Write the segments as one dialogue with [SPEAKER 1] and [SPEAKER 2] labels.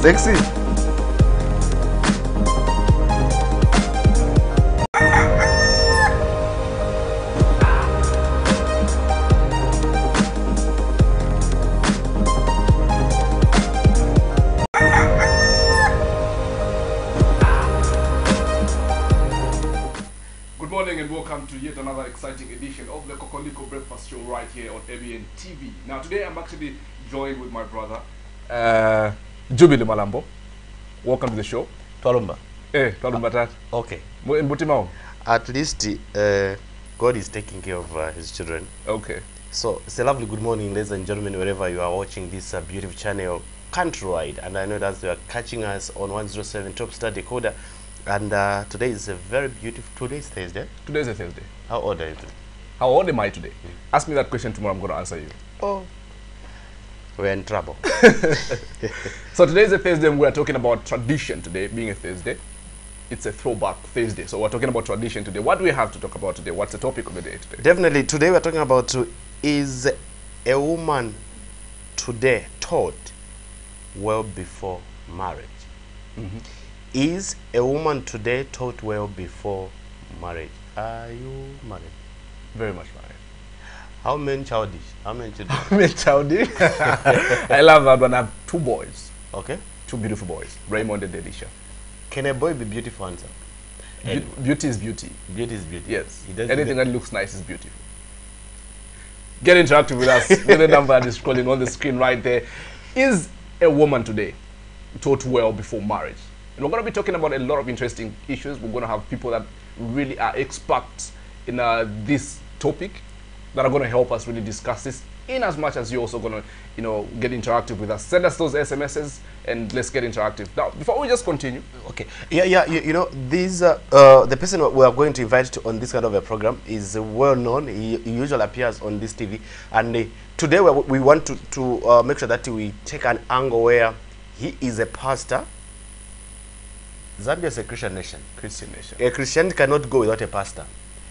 [SPEAKER 1] Sexy.
[SPEAKER 2] Good morning and welcome to yet another exciting edition of the Kokoliko Breakfast Show right here on ABN TV. Now today I'm actually joined with my brother, Jubilee Malambo. Welcome to the show.
[SPEAKER 1] Twalumba.
[SPEAKER 2] Twalumba tat.
[SPEAKER 1] Okay.
[SPEAKER 2] Mbutimao.
[SPEAKER 1] At least God is taking care of his children.
[SPEAKER 2] Okay.
[SPEAKER 1] So it's a lovely good morning, ladies and gentlemen, wherever you are watching this beautiful channel countrywide. And I know that you are catching us on 107 Top Star Decoder. And today is a very beautiful, today is Thursday.
[SPEAKER 2] Today is a Thursday.
[SPEAKER 1] How old are you?
[SPEAKER 2] How old am I today? Ask me that question tomorrow, I'm going to answer you.
[SPEAKER 1] Oh, we're in trouble.
[SPEAKER 2] So today is a Thursday and we're talking about tradition today, being a Thursday. It's a throwback Thursday. So we're talking about tradition today. What do we have to talk about today? What's the topic of the day today?
[SPEAKER 1] Definitely, today we're talking about is a woman today taught well before marriage?
[SPEAKER 2] Mm-hmm.
[SPEAKER 1] Is a woman today taught well before marriage? Are you married?
[SPEAKER 2] Very much married.
[SPEAKER 1] How many childish? How many children?
[SPEAKER 2] How many childish? I love that one. I have two boys.
[SPEAKER 1] Okay.
[SPEAKER 2] Two beautiful boys, Raymond and Delisha.
[SPEAKER 1] Can a boy be beautiful, answer?
[SPEAKER 2] Beauty is beauty.
[SPEAKER 1] Beauty is beauty.
[SPEAKER 2] Yes.
[SPEAKER 1] He doesn't
[SPEAKER 2] Anything that looks nice is beautiful. Get interactive with us. Get the number that is scrolling on the screen right there. Is a woman today taught well before marriage? And we're going to be talking about a lot of interesting issues. We're going to have people that really are experts in this topic that are going to help us really discuss this, in as much as you're also going to, get interactive with us. Send us those SMSs and let's get interactive. Now, before we just continue.
[SPEAKER 1] Okay. Yeah. These the person we are going to invite to on this kind of a program is well known. He usually appears on this TV, and today we want to make sure that we take an angle where he is a pastor. Zambia is a Christian nation.
[SPEAKER 2] Christian nation.
[SPEAKER 1] A Christian cannot go without a pastor.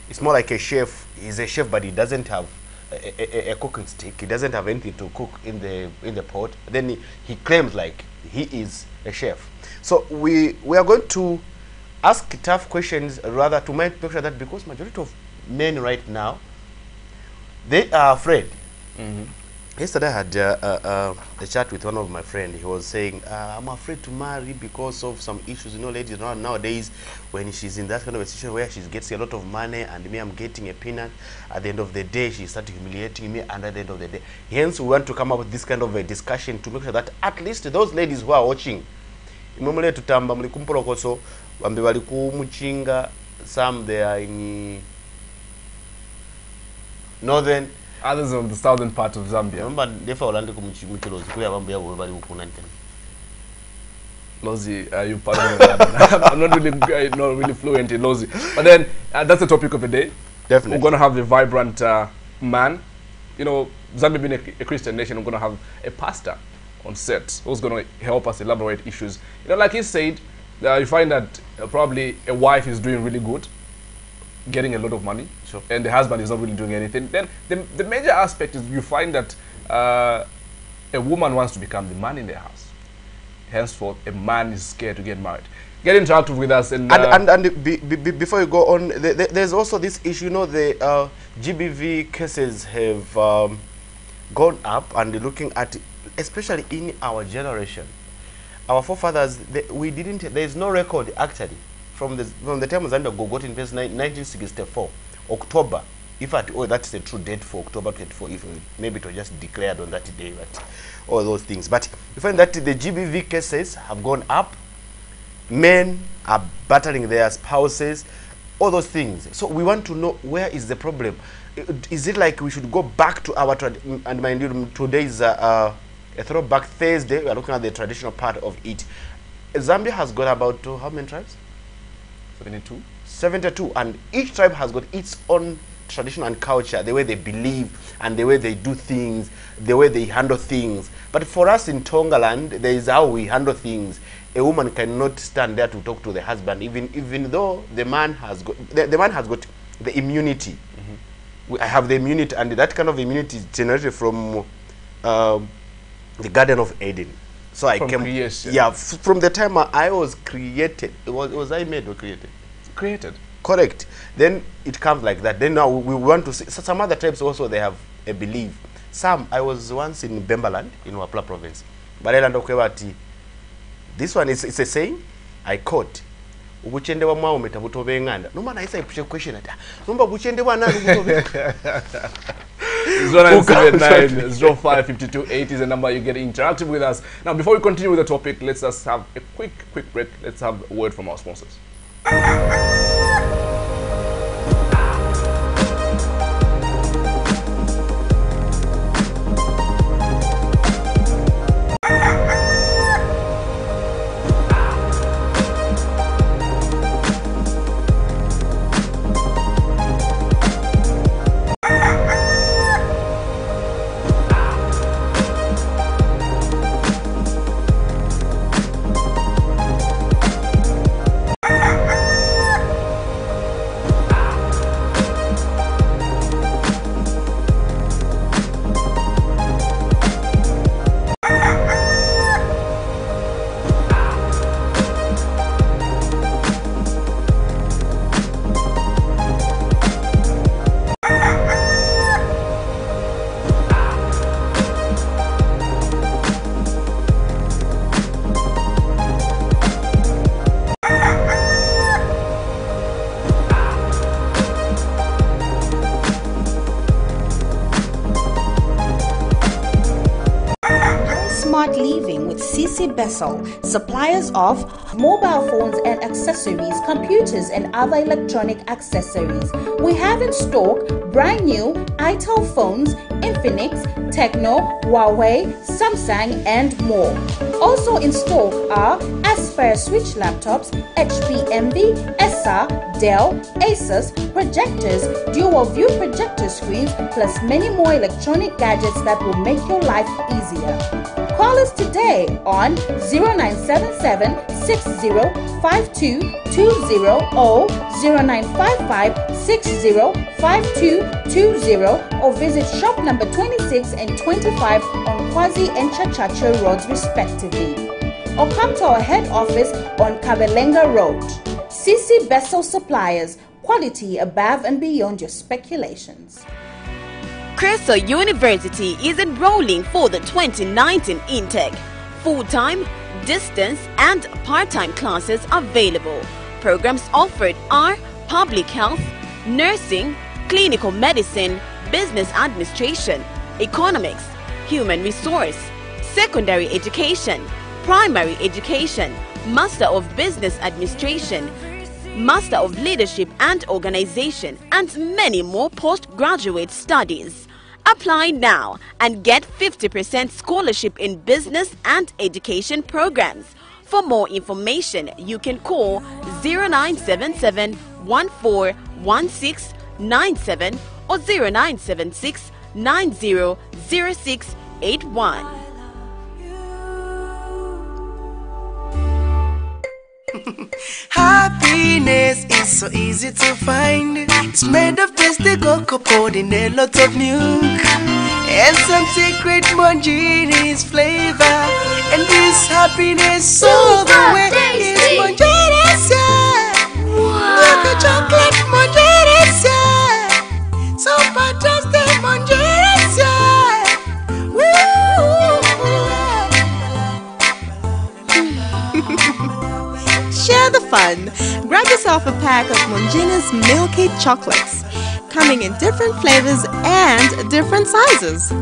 [SPEAKER 1] It's more like a chef. He's a chef, but he doesn't have a cooking stick. He doesn't have anything to cook in the pot. Then he claims like he is a chef. So we are going to ask tough questions, rather to make sure that, because majority of men right now, they are afraid.
[SPEAKER 2] Mm-hmm.
[SPEAKER 1] Yesterday I had a chat with one of my friends. He was saying, I'm afraid to marry because of some issues. Ladies nowadays, when she's in that kind of a situation where she gets a lot of money and me, I'm getting a peanut, at the end of the day, she starts humiliating me, and at the end of the day. Hence, we want to come up with this kind of a discussion to make sure that at least those ladies who are watching, some they are in northern,
[SPEAKER 2] others on the southern part of Zambia. Lozi, you pardon me. I'm not really fluent in Lozi. But then, that's the topic of the day.
[SPEAKER 1] Definitely.
[SPEAKER 2] We're going to have the vibrant man. Zambia being a Christian nation, we're going to have a pastor on set who's going to help us elaborate issues. Like he said, you find that probably a wife is doing really good, getting a lot of money,
[SPEAKER 1] sure,
[SPEAKER 2] and the husband is not really doing anything. Then the major aspect is you find that a woman wants to become the man in the house. Henceforth, a man is scared to get married. Get interactive with us. And
[SPEAKER 1] before you go on, there's also this issue. The GBV cases have gone up, and looking at, especially in our generation, our forefathers, there is no record actually from the time Zambia got in place, 1964, October. If that's the true date for October 24, if maybe it was just declared on that day, but all those things. But you find that the GBV cases have gone up. Men are battering their spouses, all those things. So we want to know, where is the problem? Is it like we should go back to our and mind you, today is a throwback Thursday. We are looking at the traditional part of it. Zambia has got about how many tribes?
[SPEAKER 2] 72.
[SPEAKER 1] 72, and each tribe has got its own tradition and culture, the way they believe and the way they do things, the way they handle things. But for us in Tongaland, there is how we handle things. A woman cannot stand there to talk to the husband, even though the man has got the immunity. Mm-hmm. I have the immunity, and that kind of immunity is generated from the Garden of Eden. So I
[SPEAKER 2] From
[SPEAKER 1] came.
[SPEAKER 2] creation.
[SPEAKER 1] Yeah, from the time I was created. Was I made or created?
[SPEAKER 2] Created.
[SPEAKER 1] Correct. Then it comes like that. Then now we want to see. So some other tribes also they have a belief. Some, I was once in Bembaland in Wapla province. But this one is it's a saying I quote. Ubuchende wa mwa umeta butobe nganda. No man I say question ata. Numba buchende wa nani butobe.
[SPEAKER 2] 0979 055280 is the number you get interactive with us. Now before we continue with the topic, let's just have a quick break. Let's have a word from our sponsors.
[SPEAKER 3] Smart Living with CC Bessel, suppliers of mobile phones and accessories, computers and other electronic accessories. We have in stock brand new Itel phones, Infinix, Tecno, Huawei, Samsung and more. Also in stock are Aspire Switch laptops, HP Envy, ESSA, Dell, Asus, projectors, dual view projector screens, plus many more electronic gadgets that will make your life easier. Call us today on 0977 605220 or 0955 605220 or visit shop number 26 and 25 on Kwazi and Chachacho roads respectively. Or come to our head office on Kabelenga Road. CC Bessel Suppliers, quality above and beyond your speculations.
[SPEAKER 4] Crystal University is enrolling for the 2019 intake. Full-time, distance and part-time classes available. Programs offered are public health, nursing, clinical medicine, business administration, economics, human resource, secondary education, primary education, Master of Business Administration, Master of Leadership and Organization, and many more postgraduate studies. Apply now and get 50% scholarship in business and education programs. For more information, you can call 0977 141697 or 0976 900681.
[SPEAKER 5] Happiness is so easy to find. It's made of tasty cocoa poured in a lot of milk and some secret Mongenie's flavor. And this happiness all the way is Mongenie's, yeah. Like a chocolate Mongenie's, yeah. So fantastic Mongenie's, yeah.
[SPEAKER 6] Share the fun. Grab yourself a pack of Mongenie's Milky Chocolates, coming in different flavors and different sizes.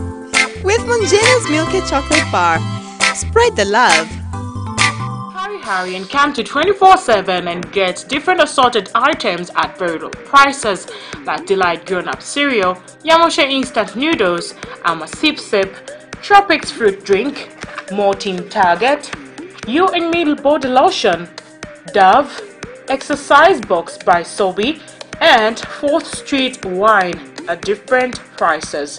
[SPEAKER 6] With Mongenie's Milky Chocolate Bar, spread the love.
[SPEAKER 7] Hurry and come to 24/7 and get different assorted items at very low prices like Delight grown-up cereal, Yamosha instant noodles, Ama Sip Sip, Tropics fruit drink, Mortin Target, You and Me body lotion, Dove, exercise box by Sobe, and 4th Street wine at different prices.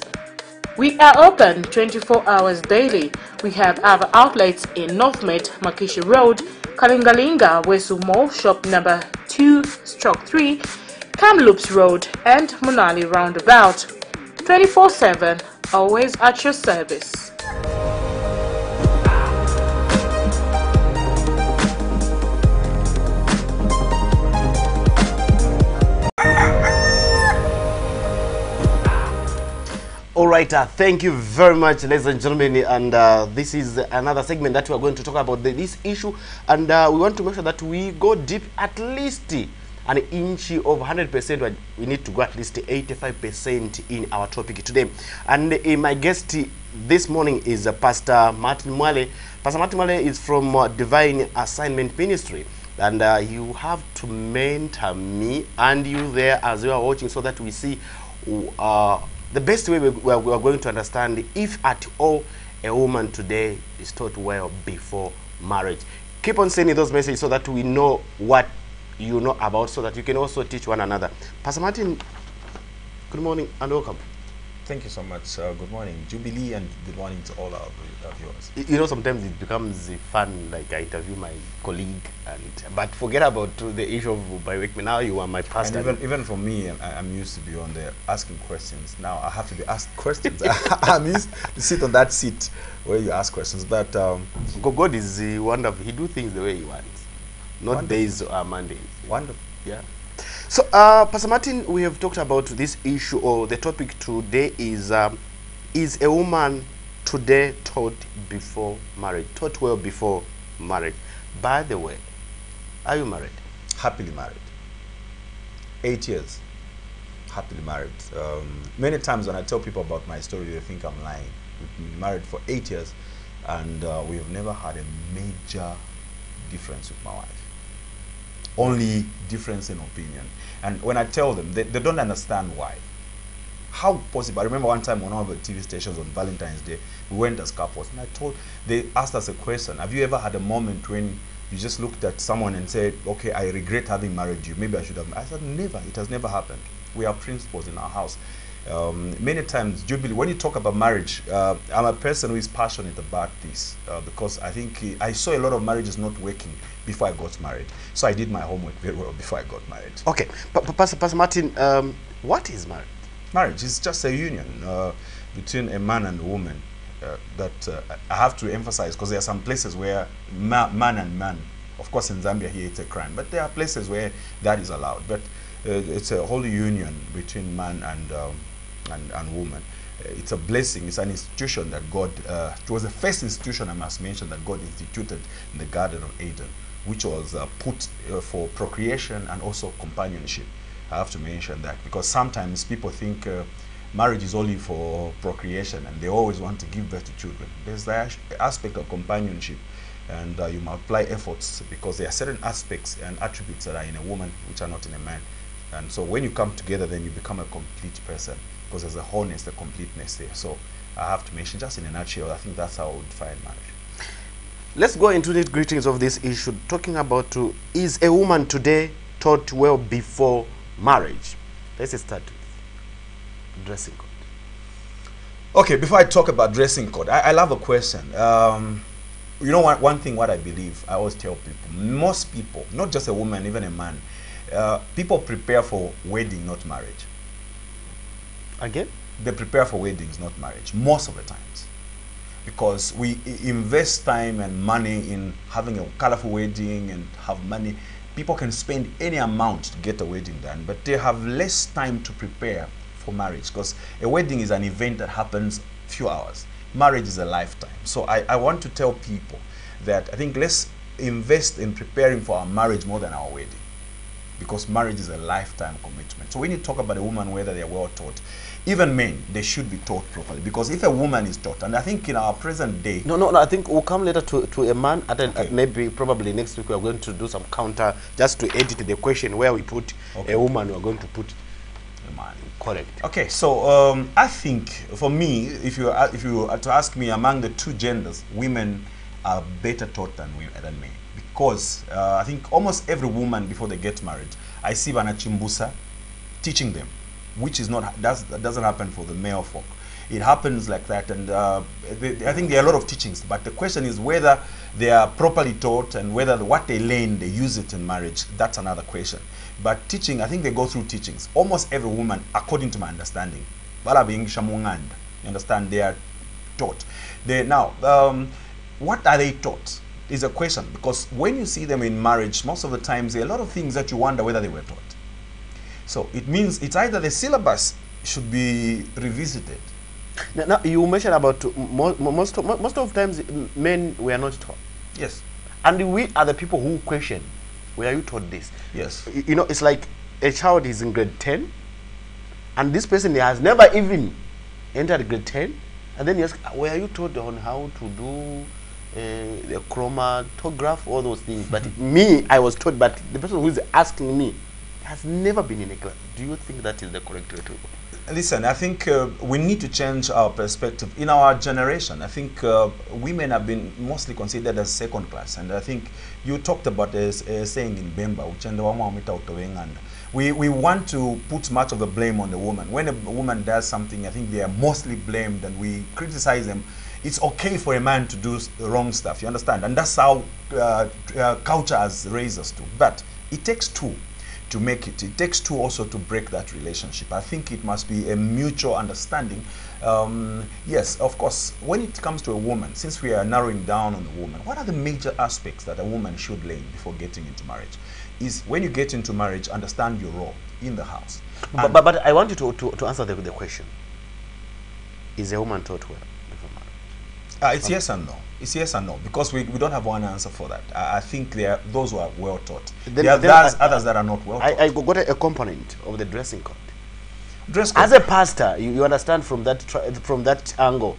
[SPEAKER 7] We are open 24 hours daily. We have our outlets in North Mid, Makishi Road, Kalingalinga, Wesu Mall, shop number 2/3, Kamloops Road, and Munali Roundabout. 24/7, always at your service.
[SPEAKER 1] All right, thank you very much, ladies and gentlemen. And this is another segment that we are going to talk about this issue. And we want to make sure that we go deep, at least an inch of 100%. We need to go at least 85% in our topic today. And my guest this morning is Pastor Martin Mwale. Pastor Martin Mwale is from Divine Assignment Ministry. And you have to mentor me and you there as you are watching, so that we see the best way we are going to understand if at all a woman today is taught well before marriage. Keep on sending those messages so that we know what you know about, so that you can also teach one another. Pastor Martin, good morning and welcome.
[SPEAKER 8] Thank you so much. Good morning, Jubilee, and good morning to all our viewers.
[SPEAKER 1] You know, sometimes it becomes fun, like I interview my colleague, but forget about the issue of by week. Now you are my pastor.
[SPEAKER 8] And even for me, I'm used to be on there asking questions. Now I have to be asked questions. I'm used to sit on that seat where you ask questions. But
[SPEAKER 1] God is wonderful. He do things the way He wants, not wonderful. Days or Mondays.
[SPEAKER 8] Wonderful.
[SPEAKER 1] Yeah. So, Pastor Martin, we have talked about this issue, or the topic today is a woman today taught before marriage, taught well before marriage? By the way, are you married?
[SPEAKER 8] Happily married. 8 years. Happily married. Many times when I tell people about my story, they think I'm lying. We've been married for 8 years, and we have never had a major difference with my wife. Only difference in opinion. And when I tell them, they don't understand why. How possible? I remember one time on one of the TV stations on Valentine's Day, we went as couples, and they asked us a question: have you ever had a moment when you just looked at someone and said, okay, I regret having married you, maybe I should have? I said, never. It has never happened. We have principles in our house. Many times, Jubilee, when you talk about marriage, I'm a person who is passionate about this, because I think I saw a lot of marriages not working before I got married. So I did my homework very well before I got married.
[SPEAKER 1] Okay, Pastor Martin, what is marriage?
[SPEAKER 8] Marriage is just a union between a man and a woman that I have to emphasize, because there are some places where man and man, of course in Zambia here it's a crime, but there are places where that is allowed. But it's a holy union between man and woman. It's a blessing. It's an institution that God, it was the first institution, I must mention, that God instituted in the Garden of Eden, which was put for procreation and also companionship. I have to mention that, because sometimes people think marriage is only for procreation and they always want to give birth to children. There's the aspect of companionship, and you multiply efforts, because there are certain aspects and attributes that are in a woman which are not in a man. And so when you come together, then you become a complete person, because there's a wholeness, the completeness there. So I have to mention, just in a nutshell, I think that's how I would define marriage.
[SPEAKER 1] Let's go into the greetings of this issue, talking about is a woman today taught well before marriage? Let's start with dressing code.
[SPEAKER 8] Okay, before I talk about dressing code, I love a question. You know, one thing, what I believe, I always tell people, most people, not just a woman, even a man, people prepare for wedding, not marriage.
[SPEAKER 1] Again?
[SPEAKER 8] They prepare for weddings, not marriage, most of the times. Because we invest time and money in having a colorful wedding and have money. People can spend any amount to get a wedding done, but they have less time to prepare for marriage, because a wedding is an event that happens few hours. Marriage is a lifetime. So I want to tell people that I think let's invest in preparing for our marriage more than our wedding, because marriage is a lifetime commitment. So when you talk about a woman, whether they're well taught, even men, they should be taught properly, because if a woman is taught, and I think in our present day...
[SPEAKER 1] No, I think we'll come later to a man, and then maybe probably next week we're going to do some counter, just to edit the question where we put a woman, we're going to put a man. Correct.
[SPEAKER 8] Okay, so I think for me, if you are to ask me, among the two genders, women are better taught than men, because I think almost every woman before they get married, I see Vanachimbusa teaching them, which is not, that doesn't happen for the male folk. It happens like that, and I think there are a lot of teachings, but the question is whether they are properly taught, and whether what they learn, they use it in marriage. That's another question. But teaching, I think they go through teachings. Almost every woman, according to my understanding, you understand, they are taught. What are they taught is a question, because when you see them in marriage, most of the times there are a lot of things that you wonder whether they were taught. So it means it's either the syllabus should be revisited,
[SPEAKER 1] Now, you mentioned about most of times men were not taught.
[SPEAKER 8] Yes.
[SPEAKER 1] And we are the people who question, where you taught this?
[SPEAKER 8] Yes.
[SPEAKER 1] You know, it's like a child is in grade 10, and this person has never even entered grade 10, and then you ask, were you taught on how to do the chromatograph, all those things? But me, I was taught, but the person who is asking me has never been in a class. Do you think that is the correct way to go?
[SPEAKER 8] Listen, I think we need to change our perspective. In our generation, I think women have been mostly considered as second class. And I think you talked about a saying in Bemba, we want to put much of the blame on the woman. When a woman does something, I think they are mostly blamed and we criticize them. It's okay for a man to do the wrong stuff, you understand? And that's how culture has raised us to. But it takes two to make it. It takes two also to break that relationship. I think it must be a mutual understanding. Yes, of course, when it comes to a woman, since we are narrowing down on the woman, what are the major aspects that a woman should learn before getting into marriage? Is when you get into marriage, understand your role in the house.
[SPEAKER 1] But I want you to answer the question. Is a woman taught well before marriage?
[SPEAKER 8] It's yes and no. It's yes and no, because we don't have one answer for that. I think there are those who are well taught. There are others that are not well taught.
[SPEAKER 1] I got a component of the dressing code.
[SPEAKER 8] Dress code.
[SPEAKER 1] As a pastor, you understand from that angle,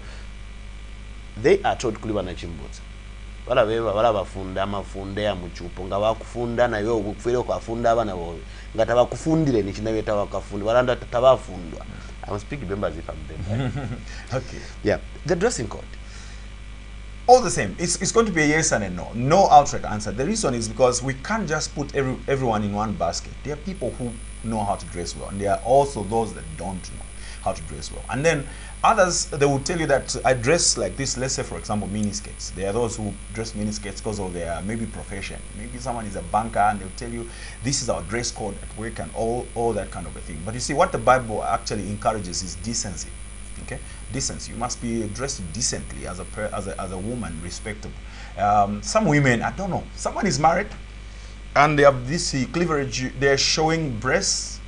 [SPEAKER 1] they are taught kuliba na chimbuzi. Wala bafunda amafunde ya muchupo nga bakufunda na yo ukufire kwafunda abana bowe nga tabakufundire ni kinawe tabakafunda balanda tabafundwa. I'm speaking members if I'm them.
[SPEAKER 8] Okay.
[SPEAKER 1] Yeah, the dressing code.
[SPEAKER 8] All the same, it's going to be a yes and a no. No outright answer. The reason is because we can't just put everyone in one basket. There are people who know how to dress well, and there are also those that don't know how to dress well. And then others, they will tell you that I dress like this. Let's say, for example, miniskirts. There are those who dress miniskirts because of their maybe profession. Maybe someone is a banker and they'll tell you this is our dress code at work and all that kind of a thing. But you see, what the Bible actually encourages is decency. Okay, decency. You must be dressed decently as a woman, respectable. Some women, I don't know. Someone is married, and they have this cleavage. They're showing breasts.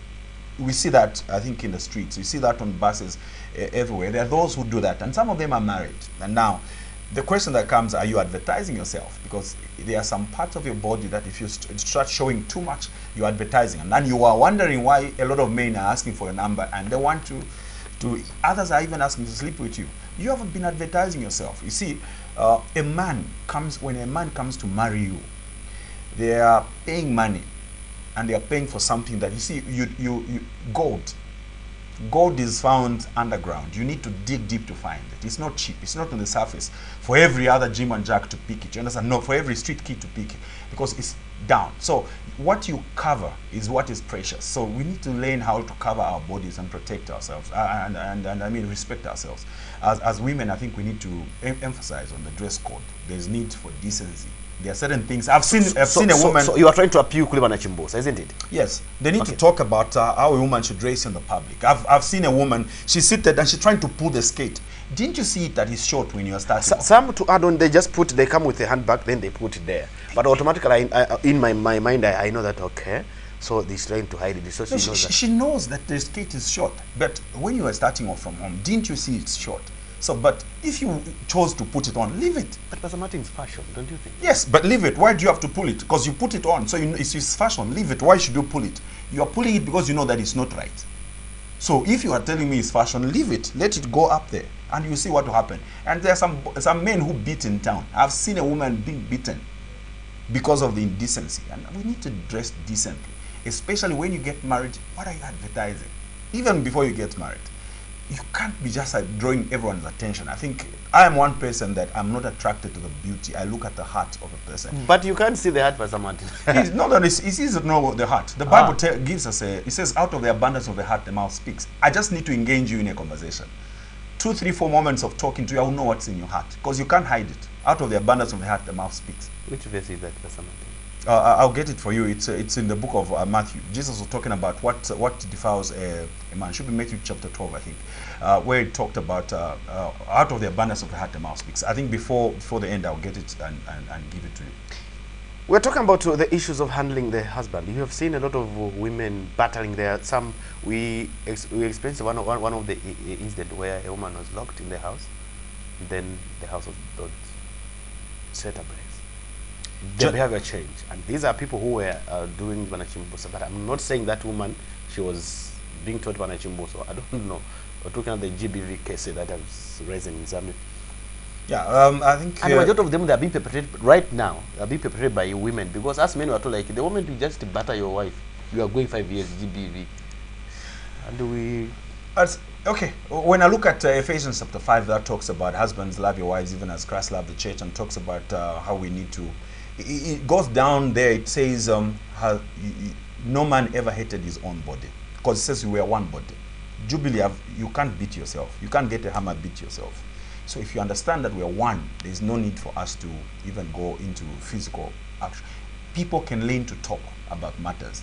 [SPEAKER 8] We see that, I think, in the streets. You see that on buses everywhere. There are those who do that, and some of them are married. And now, the question that comes: are you advertising yourself? Because there are some parts of your body that, if you start showing too much, you're advertising, and then you are wondering why a lot of men are asking for a number, and they want to others are even asking to sleep with you. You haven't been advertising yourself. You see, when a man comes to marry you, they are paying money, and they are paying for something that, you see, gold is found underground. You need to dig deep to find it. It's not cheap. It's not on the surface for every other Jim and Jack to pick it. You understand? No, for every street kid to pick it, because it's down. So what you cover is what is precious. So we need to learn how to cover our bodies and protect ourselves, and I mean respect ourselves. As women, I think we need to emphasize on the dress code. There's need for decency. There are certain things I've seen a woman.
[SPEAKER 1] So you are trying to appeal kuliba na chimbosa, isn't it?
[SPEAKER 8] Yes, they need to talk about how a woman should dress in the public. I've seen a woman. She's seated and she's trying to pull the skirt. Didn't you see it that is short when you are starting?
[SPEAKER 1] Some, to add on, they come with a handbag, then they put it there. But automatically, in my mind, I know that, okay, so they're trying to hide it. So
[SPEAKER 8] she knows that the skirt is short. But when you are starting off from home, didn't you see it's short? So, but if you chose to put it on, leave it.
[SPEAKER 1] But Pastor Martin's fashion, don't you think?
[SPEAKER 8] Yes, but leave it. Why do you have to pull it? Because you put it on, so you know it's fashion. Leave it. Why should you pull it? You are pulling it because you know that it's not right. So if you are telling me it's fashion, leave it. Let it go up there, and you see what will happen. And there are some men who beat in town. I've seen a woman being beaten because of the indecency. And we need to dress decently, especially when you get married. What are you advertising? Even before you get married, you can't be just drawing everyone's attention. I think I am one person that I'm not attracted to the beauty. I look at the heart of a person.
[SPEAKER 1] But you can't see the heart, Pastor Martin.
[SPEAKER 8] It's easy to know the heart. The Bible gives us it says, out of the abundance of the heart, the mouth speaks. I just need to engage you in a conversation. 2, 3, 4 moments of talking to you, I will know what's in your heart. Because you can't hide it. Out of the abundance of the heart, the mouth speaks.
[SPEAKER 1] Which verse is that, Pastor Martin?
[SPEAKER 8] I'll get it for you. It's in the book of Matthew. Jesus was talking about what defiles a man. It should be Matthew chapter 12, I think, where it talked about out of the abundance of the heart the mouth speaks. I think before the end I'll get it and give it to you.
[SPEAKER 1] We're talking about the issues of handling the husband. You have seen a lot of women battling there. Some we experienced one of the incident where a woman was locked in the house, then the house was not set ablaze. Their behavior changed, and these are people who were doing Banachimboso. But I'm not saying that woman, she was being taught Banachimboso. I don't know. We're talking about the GBV case that has risen in Zambia.
[SPEAKER 8] Yeah, I think...
[SPEAKER 1] And a majority of them, they are being perpetrated right now. They are being perpetrated by women. Because as men were told, like, the moment you just batter your wife, you are going 5 years GBV. And we...
[SPEAKER 8] Okay, when I look at Ephesians chapter 5, that talks about husbands love your wives even as Christ loved the church, and talks about how we need to... It goes down there, it says, no man ever hated his own body. Because it says we are one body. Jubilee, you can't beat yourself. You can't get a hammer, beat yourself. So if you understand that we are one, there's no need for us to even go into physical action. People can learn to talk about matters.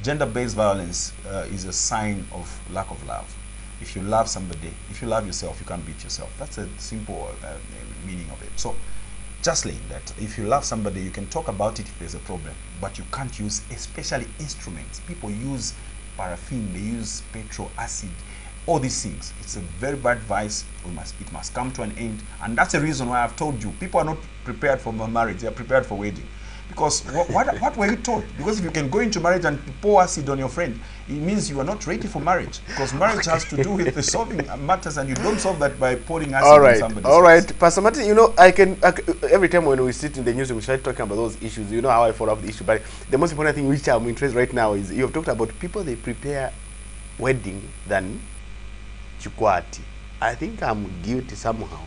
[SPEAKER 8] Gender-based violence is a sign of lack of love. If you love somebody, if you love yourself, you can't beat yourself. That's a simple meaning of it. So just like that, if you love somebody, you can talk about it if there's a problem, but you can't use, especially instruments. People use paraffin, they use petrol, acid, all these things. It's a very bad vice. It must come to an end. And that's the reason why I've told you, people are not prepared for marriage, they are prepared for wedding. Because what were you taught? Because if you can go into marriage and pour acid on your friend, it means you are not ready for marriage. Because marriage has to do with the solving matters, and you don't solve that by pouring acid on somebody.
[SPEAKER 1] All right, Pastor Martin, you know, I can every time when we sit in the news, we start talking about those issues. You know how I follow up the issue. But the most important thing which I'm interested right now is you have talked about people, they prepare wedding than Chukwati. I think I'm guilty somehow.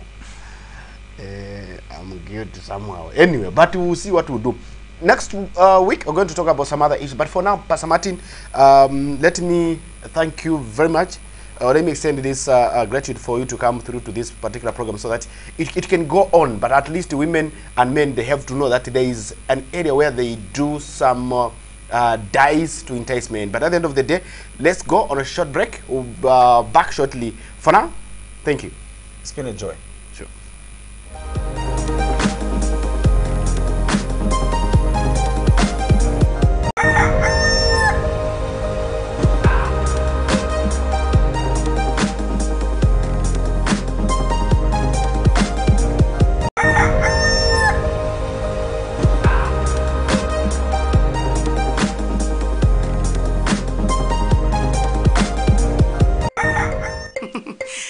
[SPEAKER 1] I'm guilty somehow. Anyway, but we'll see what we'll do. Next week, we're going to talk about some other issues. But for now, Pastor Martin, let me thank you very much. Let me extend this gratitude for you to come through to this particular program so that it can go on. But at least women and men, they have to know that there is an area where they do some dies to entice men. But at the end of the day, let's go on a short break. We'll back shortly. For now, thank you.
[SPEAKER 8] It's been a joy.
[SPEAKER 1] Sure.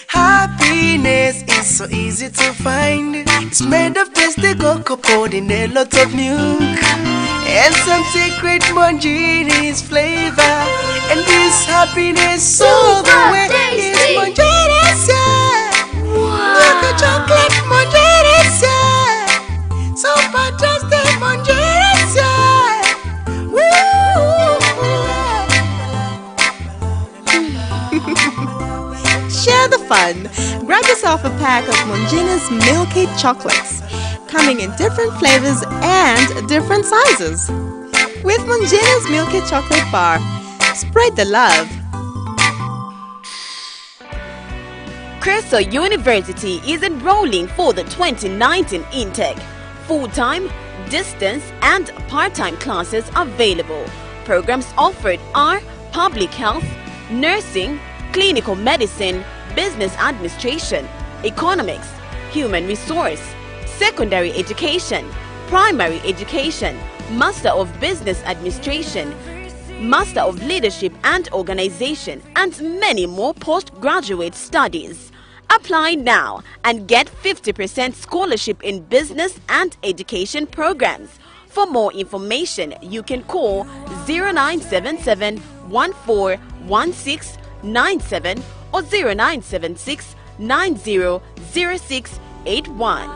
[SPEAKER 5] Happiness is so easy to find. It's made of tasty cocoa poured in a lot of milk and some secret Mongene's flavor. And this happiness all the way is Mongene's, yeah. Like a chocolate Mongene's, yeah. So fantastic Mongene's, yeah. Woo!
[SPEAKER 6] Share the fun. Grab yourself a pack of Mongena's Milky Chocolates, coming in different flavors and different sizes. With Mongena's Milky Chocolate Bar, spread the love.
[SPEAKER 4] Crystal University is enrolling for the 2019 intake. Full-time, distance and part-time classes available. Programs offered are public health, nursing, clinical medicine, business administration, economics, human resource, secondary education, primary education, Master of Business Administration, Master of Leadership and Organization, and many more postgraduate studies. Apply now and get 50% scholarship in business and education programs. For more information, you can call 0977 141697 or 0976 900681.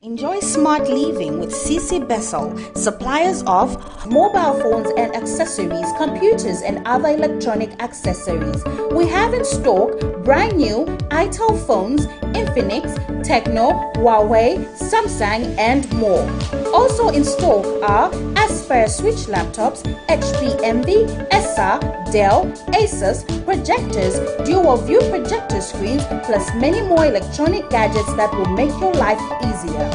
[SPEAKER 3] Enjoy smart living with CC Bessel, suppliers of mobile phones and accessories, computers and other electronic accessories. We have in stock brand new Itel phones, Infinix, Tecno, Huawei, Samsung and more. Also in stock are Crossfire Switch laptops, HP Envy, ESSA, Dell, Asus, projectors, dual view projector screens, plus many more electronic gadgets that will make your life easier.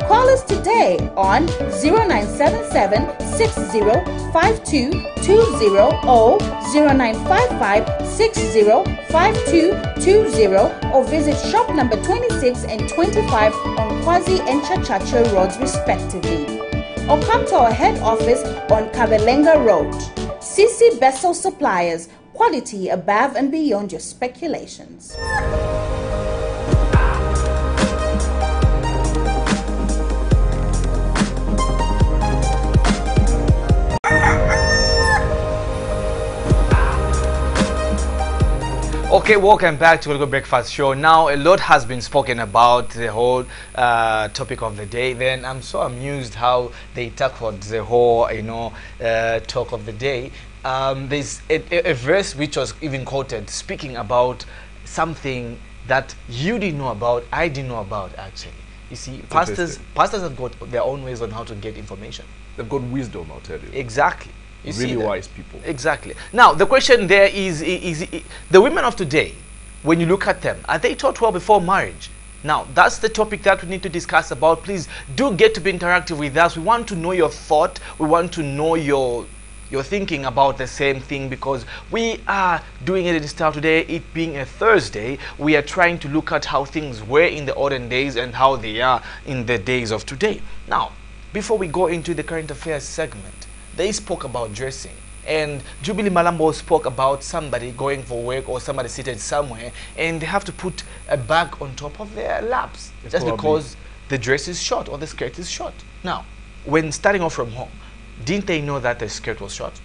[SPEAKER 3] Call us today on 0977 605220 or 0955 605220 or visit shop number 26 and 25 on Kwazi and Chachacho roads respectively. Or come to our head office on Kabelenga Road. CC Bessel Suppliers, quality above and beyond your speculations.
[SPEAKER 9] Okay, welcome back to Local Breakfast Show. Now, a lot has been spoken about the whole topic of the day. Then I'm so amused how they tackled the whole, talk of the day. There's a verse which was even quoted speaking about something that you didn't know about, I didn't know about actually. You see, pastors have got their own ways on how to get information.
[SPEAKER 2] They've got wisdom, I'll tell you.
[SPEAKER 9] Exactly. You
[SPEAKER 2] really
[SPEAKER 9] see
[SPEAKER 2] wise people.
[SPEAKER 9] Exactly. Now, the question there is the women of today, when you look at them, are they taught well before marriage? Now, that's the topic that we need to discuss about. Please do get to be interactive with us. We want to know your thought. We want to know your thinking about the same thing, because we are doing it in style today. It being a Thursday, we are trying to look at how things were in the olden days and how they are in the days of today. Now, before we go into the current affairs segment, they spoke about dressing, and Jubilee Malambo spoke about somebody going for work or somebody seated somewhere and they have to put a bag on top of their laps just because the dress is short or the skirt is short. Now, when starting off from home, didn't they know that the skirt was short?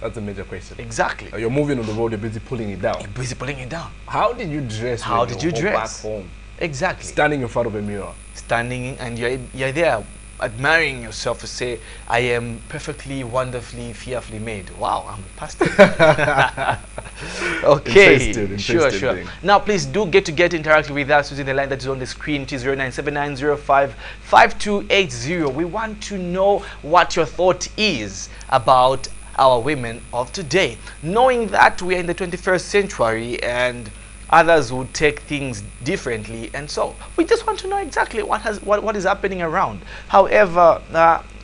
[SPEAKER 2] That's a major question.
[SPEAKER 9] Exactly.
[SPEAKER 2] You're moving on the road, you're busy pulling it down.
[SPEAKER 9] You're busy pulling it down.
[SPEAKER 2] How did you dress?
[SPEAKER 9] How did you dress?
[SPEAKER 2] Back home?
[SPEAKER 9] Exactly.
[SPEAKER 2] Standing in front of a mirror.
[SPEAKER 9] Standing, and you're there admiring yourself to say, I am perfectly, wonderfully, fearfully made. Wow, I'm a pastor. Okay,
[SPEAKER 2] interesting
[SPEAKER 9] sure.
[SPEAKER 2] thing.
[SPEAKER 9] Now, please do get interactive with us using the line that is on the screen. It is 0979055280. We want to know what your thought is about our women of today, knowing that we are in the 21st century and others would take things differently, and so we just want to know exactly what is happening around. However,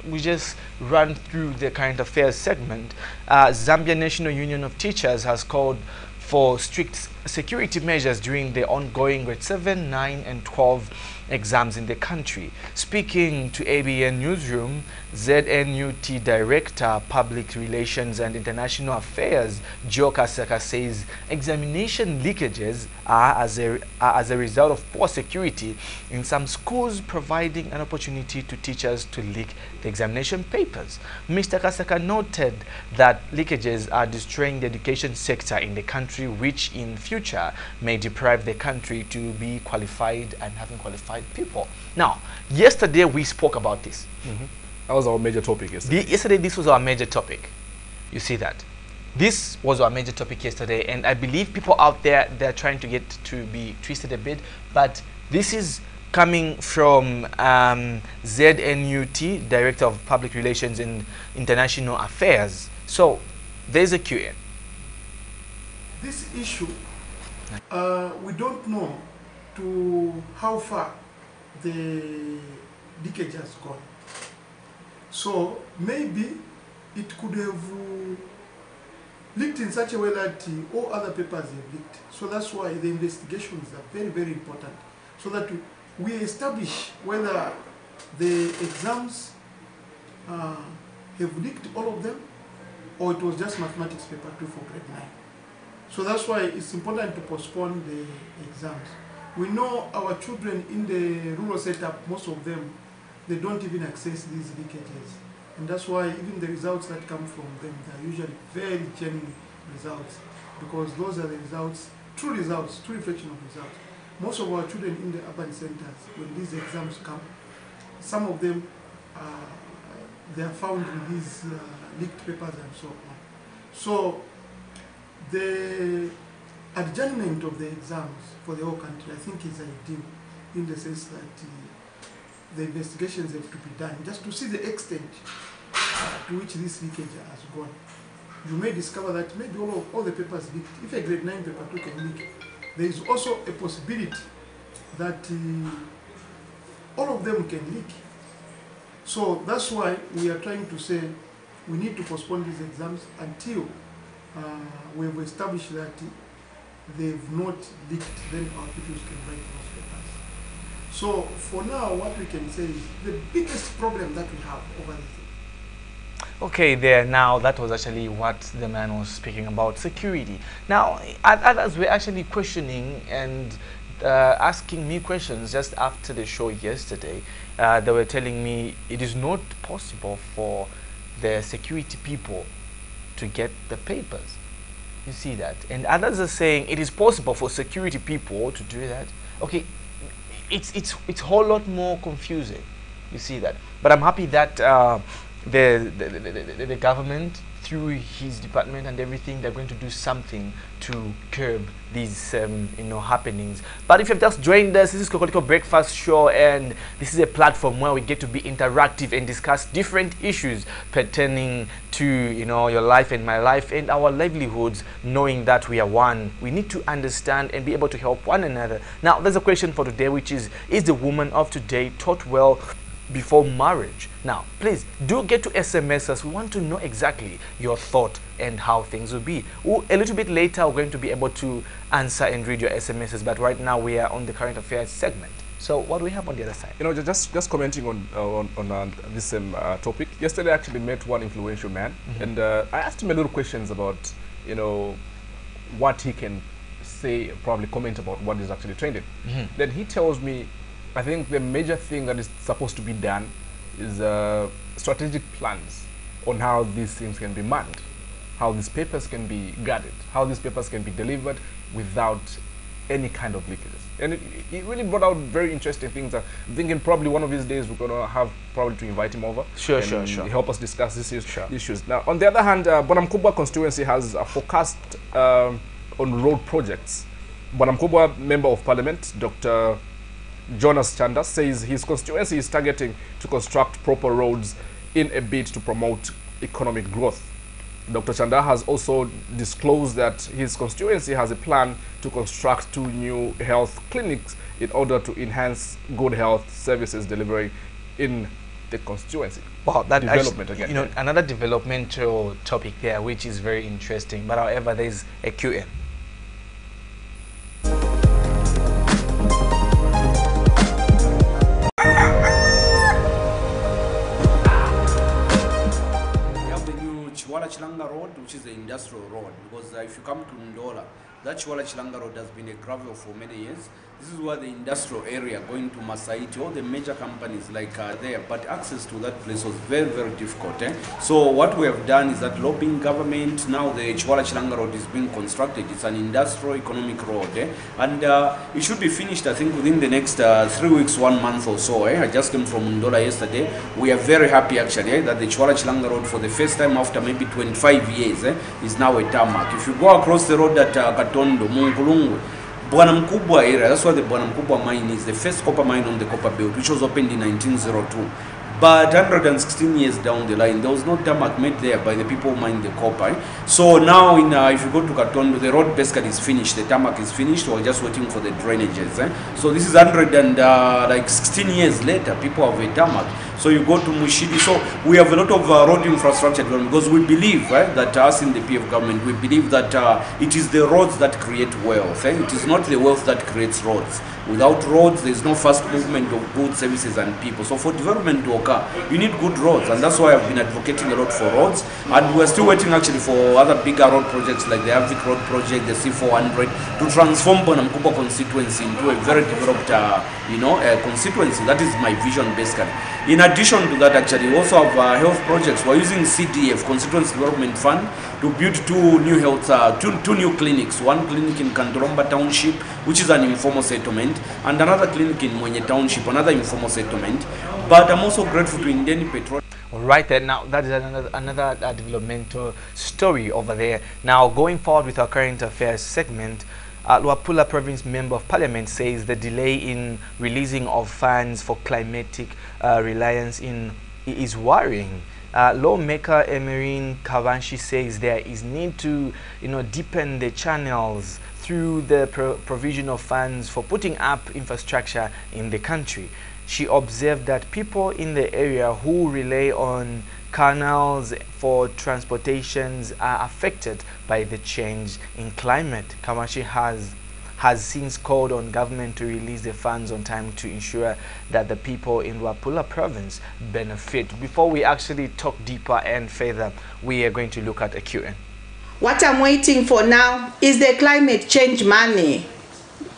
[SPEAKER 9] we just run through the current affairs segment. Zambia National Union of Teachers has called for strict security measures during the ongoing grade 7, 9 and 12 exams in the country. Speaking to ABN Newsroom, ZNUT Director, Public Relations and International Affairs, Joe Kasaka, says examination leakages are as a result of poor security in some schools, providing an opportunity to teachers to leak the examination papers. Mr. Kasaka noted that leakages are destroying the education sector in the country, which in future may deprive the country to be qualified and having qualified people. Now, yesterday we spoke about this.
[SPEAKER 2] That was our major topic yesterday.
[SPEAKER 9] Yesterday, this was our major topic. You see that? This was our major topic yesterday, and I believe people out there, they're trying to get to be twisted a bit, but this is coming from ZNUT, Director of Public Relations and International Affairs. So, there's a QN.
[SPEAKER 10] This issue, we don't know to how far the leakage has gone. So maybe it could have leaked in such a way that all other papers have leaked. So that's why the investigations are very, very important, so that we establish whether the exams have leaked all of them, or it was just mathematics paper 2 for grade 9. So that's why it's important to postpone the exams. We know our children in the rural setup, most of them, they don't even access these leakages. And that's why even the results that come from them, they're usually very genuine results, because those are the results, true reflection of results. Most of our children in the urban centers, when these exams come, some of them, they are found in these leaked papers and so on. So the adjournment of the exams for the whole country, I think, is ideal, in the sense that the investigations have to be done just to see the extent to which this leakage has gone. You may discover that maybe all the papers leaked. If a grade 9 paper 2 can leak, there is also a possibility that all of them can leak. So that's why we are trying to say we need to postpone these exams until we have established that they've not leaked, then our pupils can write those papers. So for now, what we can say is the biggest problem that we have over the thing.
[SPEAKER 9] Okay, there now, that was actually what the man was speaking about, security. Now, others were actually questioning and asking me questions just after the show yesterday. They were telling me it is not possible for the security people to get the papers. You see that? And others are saying it is possible for security people to do that. Okay, it's a whole lot more confusing. You see that? But I'm happy that the government, through his department and everything, they're going to do something to curb these happenings. But if you've just joined us, this is Kokoliko Breakfast Show, and this is a platform where we get to be interactive and discuss different issues pertaining to your life and my life and our livelihoods, knowing that we are one. We need to understand and be able to help one another. Now, there's a question for today, which is the woman of today taught well before marriage? Now, please do get to SMS us. We want to know exactly your thought and how things will be. A little bit later, we're going to be able to answer and read your SMSs, but right now we are on the current affairs segment. So what do we have on the other side?
[SPEAKER 2] Just commenting on this same topic. Yesterday I actually met one influential man, and I asked him a little questions about, what he can say, probably comment about what is actually trending. Then he tells me, I think the major thing that is supposed to be done is strategic plans on how these things can be manned, how these papers can be guarded, how these papers can be delivered without any kind of leakages. And it really brought out very interesting things. I'm thinking probably one of these days we're going to have probably to invite him over.
[SPEAKER 9] Sure.
[SPEAKER 2] Help us discuss these issues. Now, on the other hand, Bonamkubwa constituency has focused on road projects. Bonamkubwa Member of Parliament, Dr. Jonas Chanda, says his constituency is targeting to construct proper roads in a bid to promote economic growth. Dr. Chanda has also disclosed that his constituency has a plan to construct 2 new health clinics in order to enhance good health services delivery in the constituency.
[SPEAKER 9] Wow, that
[SPEAKER 2] development
[SPEAKER 9] actually,
[SPEAKER 2] again.
[SPEAKER 9] Another developmental topic there, which is very interesting. But however, there's a QN.
[SPEAKER 11] Chilanga Road, which is the industrial road, because if you come to Ndola, that Chilanga Road has been a gravel for many years. This is where the industrial area going to Masaiti, all the major companies like are there, but access to that place was very, very difficult. So what we have done is that lobbying government, now the Chilanga Road is being constructed. It's an industrial economic road, and it should be finished, I think, within the next 3 weeks, 1 month or so. I just came from Ndola yesterday. We are very happy actually that the Chilanga Road, for the first time after maybe 25 years, is now a tarmac. If you go across the road at Katondo, Mungulungwe, Bwanamkubwa area, that's where the Bwanamkubwa mine is, the first copper mine on the copper belt, which was opened in 1902. But 116 years down the line, there was no tarmac made there by the people who mine the copper. So now, if you go to Katondo, the road basically is finished. The tarmac is finished. We're just waiting for the drainages. So this is 116 years later, people have a tarmac. So you go to Mushidi. So we have a lot of road infrastructure development, because we believe that us in the PF government, we believe that it is the roads that create wealth. It is not the wealth that creates roads. Without roads, there is no fast movement of goods, services, and people. So for development to occur, you need good roads, and that's why I've been advocating a lot for roads. And we're still waiting actually for other bigger road projects like the Avik Road project, the C400, to transform Bonamkubwa constituency into a very developed, constituency. That is my vision basically. In addition to that, actually, we also have health projects. We're using CDF, Constituency Development Fund, to build 2 new health, two new clinics. One clinic in Kandoromba Township, which is an informal settlement, and another clinic in Mwenye Township, another informal settlement. But I'm also grateful to Indian Petrol.
[SPEAKER 9] All right, then now that is another developmental story over there. Now going forward with our current affairs segment, Luapula Province Member of Parliament says the delay in releasing of funds for climatic reliance in is worrying. Lawmaker Emerin Kavanshi says there is need to, deepen the channels through the provision of funds for putting up infrastructure in the country. She observed that people in the area who rely on canals for transportations are affected by the change in climate. Kavanshi has since called on government to release the funds on time to ensure that the people in Luapula province benefit. Before we actually talk deeper and further, we are going to look at a Q&A.
[SPEAKER 12] What I'm waiting for now is the climate change money.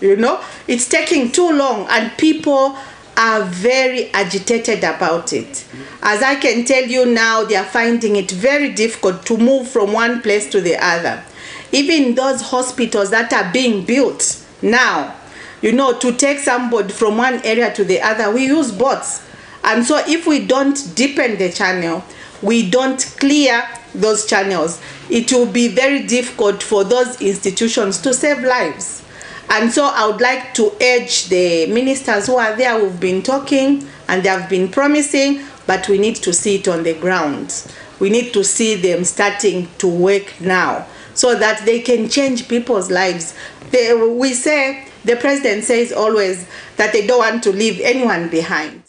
[SPEAKER 12] It's taking too long and people are very agitated about it. As I can tell you now, they are finding it very difficult to move from one place to the other. Even those hospitals that are being built now, to take somebody from one area to the other, we use boats. And so if we don't deepen the channel, we don't clear those channels, it will be very difficult for those institutions to save lives. And so I would like to urge the ministers who are there, who've been talking and they have been promising, but we need to see it on the ground. We need to see them starting to work now, so that they can change people's lives. The president says always that they don't want to leave anyone behind.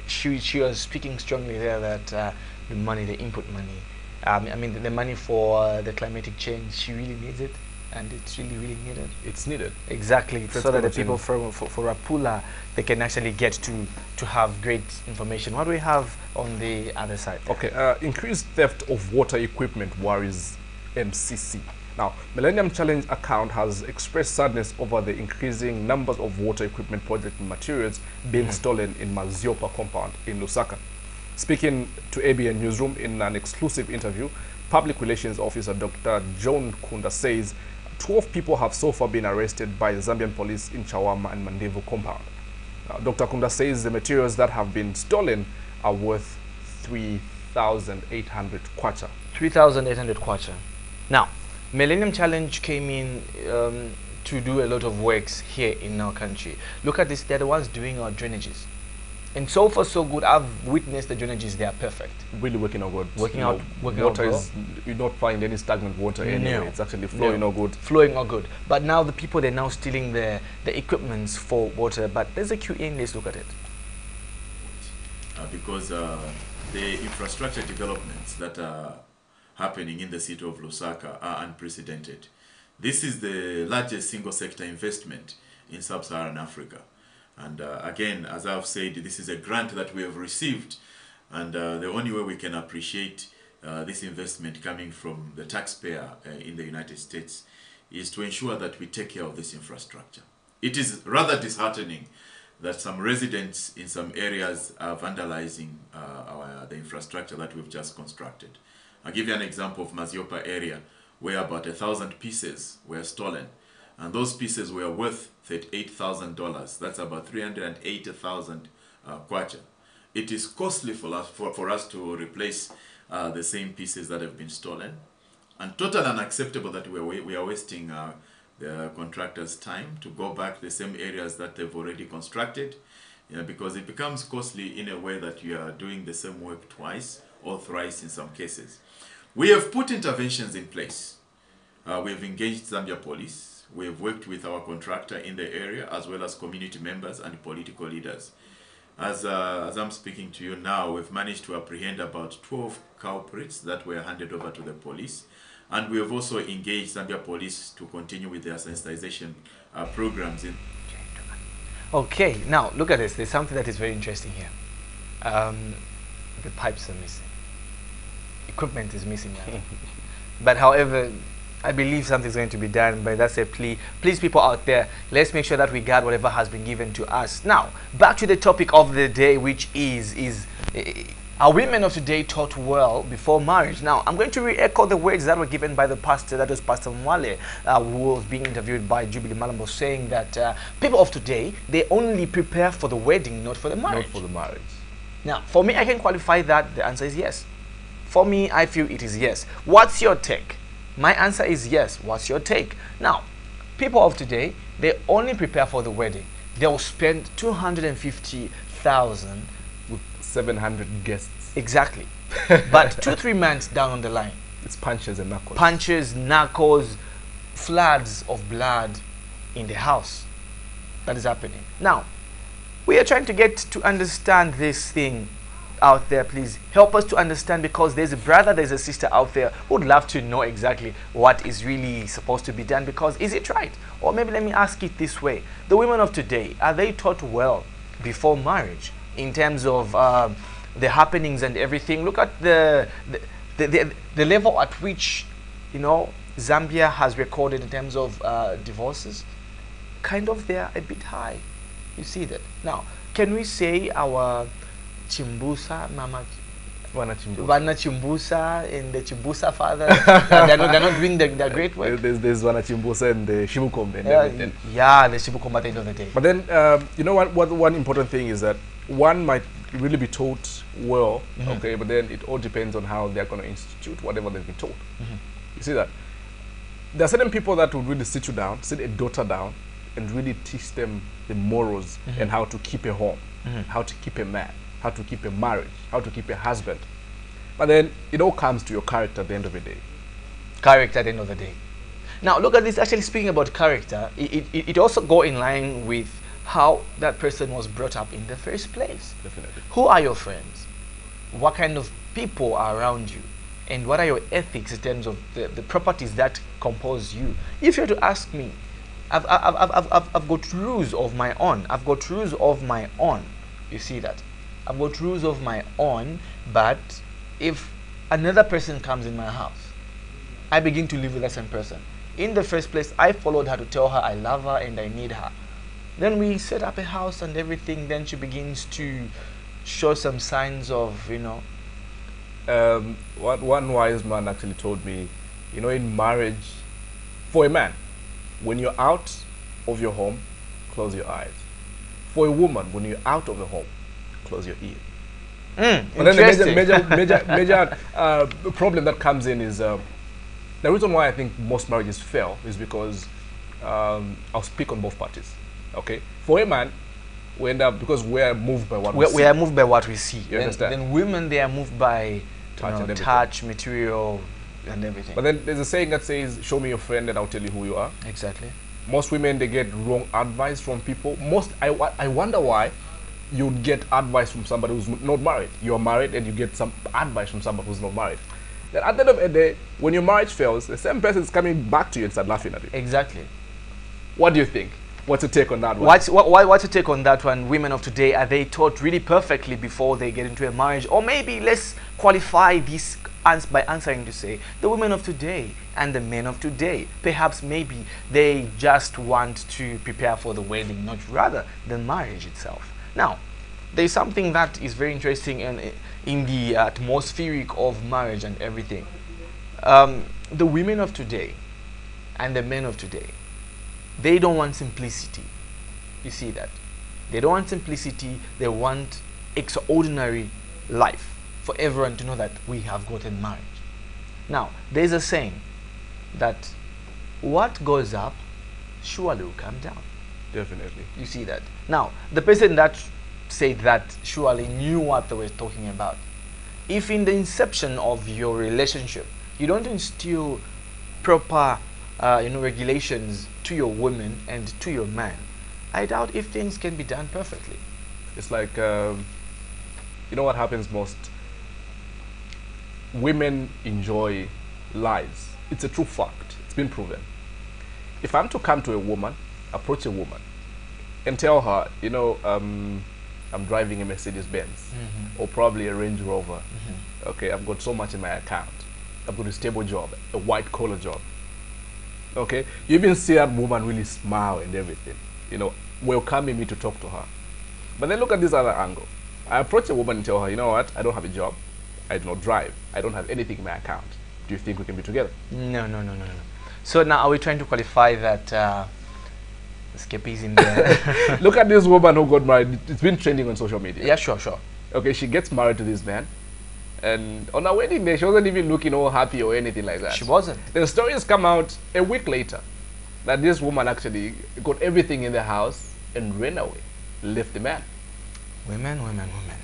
[SPEAKER 9] She was speaking strongly there that the money, the input money, the money for the climatic change, she really needs it, and it's really, really needed. It's needed. Exactly, so that the people for Luapula, they can actually get to have great information. What do we have on the other side?
[SPEAKER 2] Okay, increased theft of water equipment worries MCC. Now, Millennium Challenge account has expressed sadness over the increasing numbers of water equipment project materials being stolen in Maziopa compound in Lusaka. Speaking to ABN Newsroom in an exclusive interview, Public Relations Officer Dr. John Kunda says 12 people have so far been arrested by the Zambian police in Chawama and Mandevu compound. Dr. Kunda says the materials that have been stolen are worth 3,800 kwacha.
[SPEAKER 9] 3,800 kwacha. Now, Millennium Challenge came in to do a lot of works here in our country. Look at this, they're the ones doing our drainages. And so far so good, I've witnessed the drainages, they are perfect.
[SPEAKER 2] Really working out good.
[SPEAKER 9] Working
[SPEAKER 2] out
[SPEAKER 9] water
[SPEAKER 2] is, you don't find any stagnant water anyway. It's actually flowing all good.
[SPEAKER 9] Flowing all good. But now the people, they're now stealing the equipments for water. But there's a Q&A, let's look at it.
[SPEAKER 13] Because the infrastructure developments that are happening in the city of Lusaka are unprecedented. This is the largest single sector investment in sub-Saharan Africa. And again, as I've said, this is a grant that we have received, and the only way we can appreciate this investment coming from the taxpayer in the United States is to ensure that we take care of this infrastructure. It is rather disheartening that some residents in some areas are vandalizing the infrastructure that we've just constructed. I'll give you an example of Maziopa area, where about 1,000 pieces were stolen. And those pieces were worth $38,000. That's about 380,000 kwacha. It is costly for us to replace the same pieces that have been stolen. And totally unacceptable that we are wasting the contractors' time to go back to the same areas that they've already constructed, because it becomes costly in a way that you are doing the same work twice or thrice in some cases. We have put interventions in place. We have engaged Zambia police. We have worked with our contractor in the area, as well as community members and political leaders. As I'm speaking to you now, we've managed to apprehend about 12 culprits that were handed over to the police. And we have also engaged Zambia police to continue with their sensitization programs.
[SPEAKER 9] Okay, now look at this. There's something that is very interesting here. The pipes are missing. Equipment is missing now. But however, I believe something's going to be done, but that's a plea. Please, people out there, let's make sure that we guard whatever has been given to us. Now, back to the topic of the day, which is are women of today taught well before marriage? Now, I'm going to re-echo the words that were given by the pastor, that was Pastor Mwale, who was being interviewed by Jubilee Malambo, saying that people of today, they only prepare for the wedding, not for the marriage.
[SPEAKER 2] Not for the marriage.
[SPEAKER 9] Now, for me, I can qualify that. The answer is yes. For me, I feel it is yes. What's your take? My answer is yes. What's your take? Now, people of today, they only prepare for the wedding. They'll spend 250, 100,000
[SPEAKER 2] with 700 guests.
[SPEAKER 9] Exactly. But 2-3 months down on the line,
[SPEAKER 2] it's punches and knuckles.
[SPEAKER 9] Punches, knuckles, floods of blood in the house. That is happening. Now, we are trying to get to understand this thing out there. Please help us to understand, because there's a brother, there's a sister out there who would love to know exactly what is really supposed to be done, because is it right? Or maybe let me ask it this way. The women of today, are they taught well before marriage in terms of the happenings and everything? Look at the level at which, you know, Zambia has recorded in terms of divorces. Kind of they're a bit high. You see that? Now, can we say our Chimbusa, Mama Wana Chimbusa and the Chimbusa father, they're not doing the great work?
[SPEAKER 2] There's Wana Chimbusa and the Shibukombe and everything.
[SPEAKER 9] Yeah, the Shibukombe at the end of the day.
[SPEAKER 2] But then, you know what one important thing is that one might really be taught well, okay, but then it all depends on how they're going to institute whatever they've been taught. You see that? There are certain people that would really sit you down, sit a daughter down, and really teach them the morals and how to keep a home, how to keep a man, how to keep a marriage, how to keep a husband. But then it all comes to your character at the end of the day.
[SPEAKER 9] Character at the end of the day. Now look at this, actually speaking about character, it also go in line with how that person was brought up in the first place.
[SPEAKER 2] Definitely.
[SPEAKER 9] Who are your friends? What kind of people are around you? And what are your ethics in terms of the properties that compose you? If you were to ask me, I've got rules of my own. I've got rules of my own. You see that? I've got rules of my own, but if another person comes in my house, I begin to live with that same person. In the first place, I followed her to tell her I love her and I need her. Then we set up a house and everything. Then she begins to show some signs of, you know.
[SPEAKER 2] What one wise man actually told me, you know, in marriage, for a man, when you're out of your home, close your eyes. For a woman, when you're out of the home, close your ears. But then the major problem that comes in is the reason why I think most marriages fail is because I'll speak on both parties. Okay, for a man, we end up, because we are moved by what we see.
[SPEAKER 9] We are moved by what we see.
[SPEAKER 2] You understand?
[SPEAKER 9] Then women, they are moved by touch, material, and everything.
[SPEAKER 2] But then there's a saying that says, "Show me your friend, and I'll tell you who you are."
[SPEAKER 9] Exactly.
[SPEAKER 2] Most women, they get wrong advice from people. I wonder why you'd get advice from somebody who's not married. You're married and you get some advice from somebody who's not married. Then at the end of the day, when your marriage fails, the same person is coming back to you and start laughing at you.
[SPEAKER 9] Exactly.
[SPEAKER 2] What do you think? What's your take on that one?
[SPEAKER 9] What's your take on that one? Women of today, are they taught really perfectly before they get into a marriage? Or maybe let's qualify this by answering to say, the women of today and the men of today, perhaps maybe they just want to prepare for the wedding, not rather the marriage itself. Now, there's something that is very interesting in the atmospheric of marriage and everything. The women of today and the men of today, they don't want simplicity. You see that? They don't want simplicity. They want extraordinary life for everyone to know that we have gotten married. Now, there's a saying that what goes up surely will come down.
[SPEAKER 2] Definitely.
[SPEAKER 9] You see that? Now, the person that said that surely knew what they were talking about. If in the inception of your relationship, you don't instill proper regulations to your woman and to your man, I doubt if things can be done perfectly.
[SPEAKER 2] It's like, you know what happens most? Women enjoy lies. It's a true fact. It's been proven. If I'm to come to a woman, approach a woman, and tell her, you know, I'm driving a Mercedes-Benz, or probably a Range Rover. Okay, I've got so much in my account. I've got a stable job, a white-collar job. Okay, you even see that woman really smile and everything, you know, welcoming me to talk to her. But then look at this other angle. I approach a woman and tell her, you know what, I don't have a job, I do not drive, I don't have anything in my account. Do you think we can be together?
[SPEAKER 9] No. So now are we trying to qualify that escapism there?
[SPEAKER 2] Look at this woman who got married. It's been trending on social media.
[SPEAKER 9] Yeah, sure.
[SPEAKER 2] Okay, she gets married to this man, and on her wedding day, she wasn't even looking all happy or anything like that.
[SPEAKER 9] She wasn't.
[SPEAKER 2] The stories come out a week later that this woman actually got everything in the house and ran away, left the man.
[SPEAKER 9] Women.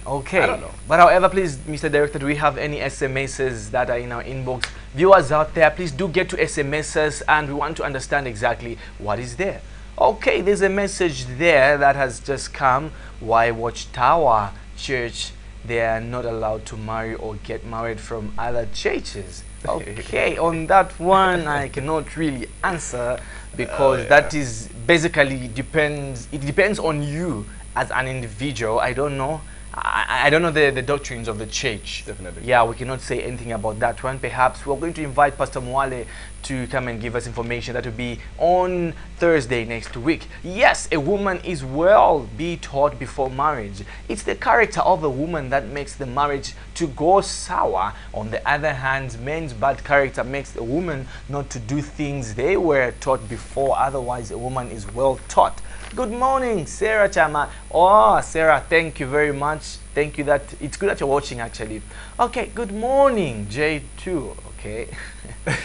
[SPEAKER 9] Okay.
[SPEAKER 2] I don't know.
[SPEAKER 9] But however, please, Mr. Director, do we have any SMSs that are in our inbox? Viewers out there, please do get to SMSs, and we want to understand exactly what is there. Okay, there's a message there that has just come. Why Watchtower Church, they are not allowed to marry or get married from other churches? Okay, on that one, I cannot really answer, because that is basically depends. It depends on you as an individual. I don't know. I don't know the doctrines of the church.
[SPEAKER 2] Definitely.
[SPEAKER 9] Yeah, we cannot say anything about that one. Perhaps we're going to invite Pastor Mwale to come and give us information. That will be on Thursday next week. Yes, a woman is well be taught before marriage. It's the character of a woman that makes the marriage to go sour. On the other hand, men's bad character makes a woman not to do things they were taught before. Otherwise, a woman is well taught. Good morning, Sarah Chama. Oh, Sarah, thank you very much. Thank you. That it's good that you're watching, actually. Okay, good morning, J2. Okay.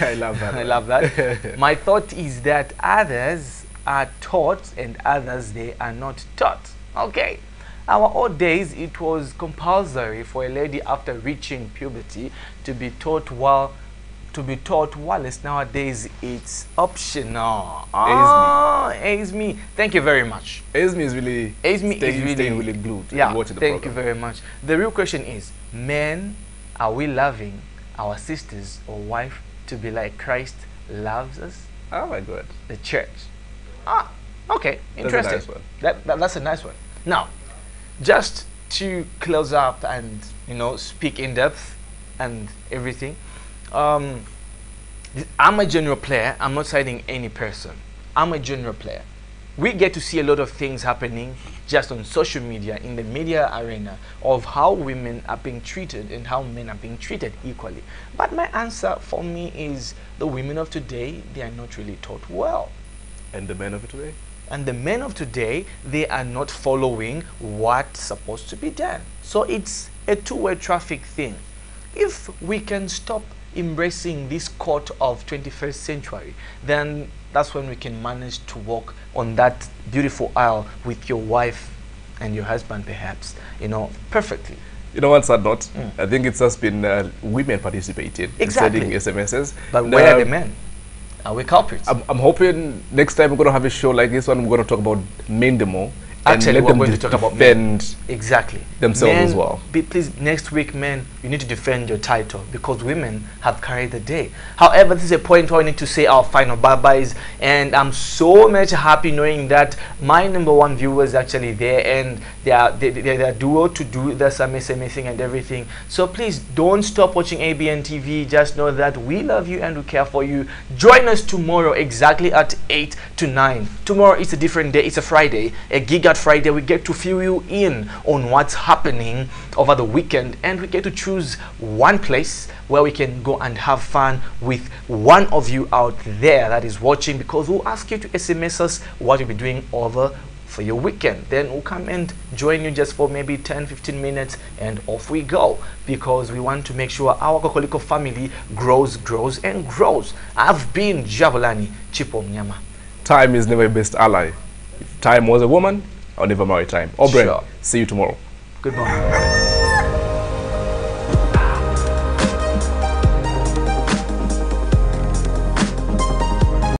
[SPEAKER 2] I love that.
[SPEAKER 9] I love that. My thought is that others are taught and others they are not taught. Okay. Our old days, it was compulsory for a lady after reaching puberty to be taught whilst nowadays it's optional. Esme. Thank you very much.
[SPEAKER 2] Esme is really staying really glued.
[SPEAKER 9] Yeah,
[SPEAKER 2] watching the
[SPEAKER 9] thank
[SPEAKER 2] program.
[SPEAKER 9] you very much. The real question is, men, are we loving our sisters or wife to be like Christ loves us?
[SPEAKER 2] Oh my God.
[SPEAKER 9] The church. Okay, interesting.
[SPEAKER 2] That's a nice one.
[SPEAKER 9] That's a nice one. Now, just to close up and speak in depth and everything. I'm a general player. I'm not citing any person. I'm a general player. We get to see a lot of things happening just on social media, in the media arena, of how women are being treated and how men are being treated equally. But my answer for me is the women of today, they are not really taught well.
[SPEAKER 2] And the men of today?
[SPEAKER 9] And the men of today, they are not following what's supposed to be done. So it's a two-way traffic thing. If we can stop embracing this court of 21st century, then that's when we can manage to walk on that beautiful aisle with your wife and your husband, perhaps, perfectly.
[SPEAKER 2] You know what's not? I think it's just been women participating in sending SMSs.
[SPEAKER 9] But where are the men? Are we culprits?
[SPEAKER 2] I'm hoping next time we're going to have a show like this one, we're going to talk about men more.
[SPEAKER 9] Actually, we're going to talk about men. Exactly.
[SPEAKER 2] Themselves
[SPEAKER 9] men,
[SPEAKER 2] as well.
[SPEAKER 9] Please, next week, men, you need to defend your title because women have carried the day. However, this is a point where we need to say our final bye-byes, and I'm so much happy knowing that my #1 viewer is actually there, and they are duo to do the amazing and everything. So please don't stop watching ABN TV. Just know that we love you and we care for you. Join us tomorrow exactly at 8 to 9. Tomorrow is a different day. It's a Friday, a Giga Friday. We get to fill you in on what's happening over the weekend, and we get to choose one place where we can go and have fun with one of you out there that is watching, because we'll ask you to SMS us what you'll be doing over for your weekend. Then we'll come and join you just for maybe 10-15 minutes and off we go, because we want to make sure our Kokoliko family grows and grows. I've been Jabulani Chipo Mnyama.
[SPEAKER 2] Time is never your best ally. If time was a woman, I'll never marry time. Obrey,
[SPEAKER 9] Sure.
[SPEAKER 2] see you tomorrow.
[SPEAKER 9] Good morning.